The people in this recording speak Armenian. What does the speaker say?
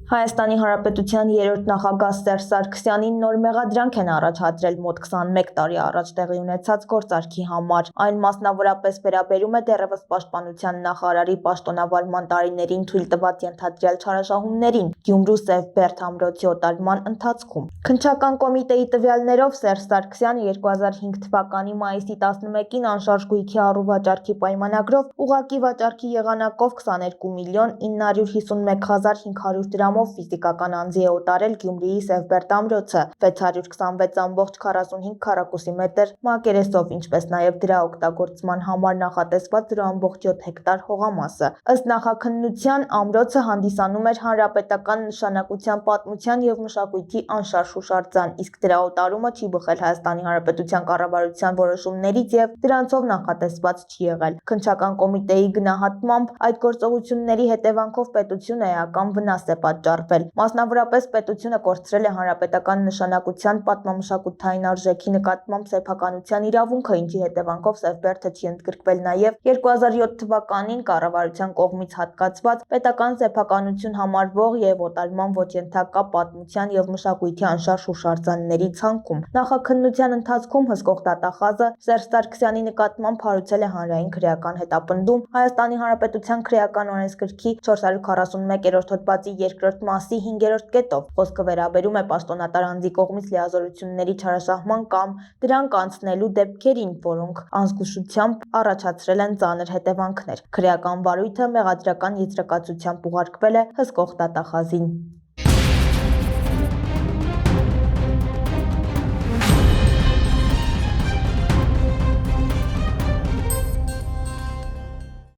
Հայաստանի Հանրապետության երրորդ նախագահ Սերժ Սարգսյանին նոր մեղադրանք են առաջադրել մոտ 21 տարի առաջ տեղի ունեցած գործարքի համար։ Այն մասնավորապես վերաբերում է դեռևս Պաշտպանության նախարարի պաշտոնավարման տարիներին թույլ տված ենթադրյալ չարաշահումներին Գյումրու Սև-Բերդ ամրոցի օտարման ընթացքում։ Քննչական կոմիտեի տվյալներով Սերժ Սարգսյանը 2005 թվականի մայիսի 11-ին անշարժ գույքի առուվաճառքի պայմանագրով ուղղակի վաճառքի եղանակով 22 միլիոն 951 հազար 500 դրամ ֆիզիկական անձի է օտարել Գյումրիի Սև-Բերդ ամրոցը 626.45 քառակուսի մետր մակերեսով, ինչպես նաև դրա օգտագործման համար նախատեսված 0.7 հեկտար հողամասը։ Ըստ նախաքննության ամրոցը հանդիսանում էր հանրապետական նշանակության պատմության և մշակույթի անշարժ հուշարձան, իսկ դրա օտարումը չի բխել Հայաստանի Հանրապետության կառավարության որոշումներից և դրանցով նախատեսված չի եղել։ Քննչական կոմիտեի գնահատմամբ այդ գործողությունների հետևանքով պետությունը էական վնաս է պատճառվել։ Մասնավորապես պետությունը կորցրել է հանրապետական նշանակության պատմամշակութային արժեքի նկատմամբ սեփականության իրավունքը, ինչի հետևանքով Սև-Բերդը չի ընդգրկվել նաև 2007 թվականին կառավարության կողմից հատկացված պետական սեփականություն համարվող և օտարման ոչ ենթակա պատմության և մշակույթի անշարժ հուշարձանների ցանկում։ Նախաքննության ընթացքում հսկող դատախազը Սերժ Սարգսյանի նկատմամբ հարուցել է հանրային քրեական հետապնդում Հայաստանի Հանրապետության քրեական օրենսգրքի 441-րդ հոդվածի 2-րդ մասի 5-րդ կետով։ Խոսքը վերաբերում է պաշտոնատար անձի կողմից լիազորությունների չարաշահման կամ դրանք անցնելու դեպքերին, որոնք անզգուշությամբ առաջացրել են ծանր հետևանքներ։ Քրեական վարույթը մեղադրական եզրակացությամբ ուղարկվել է հսկող դատախազին։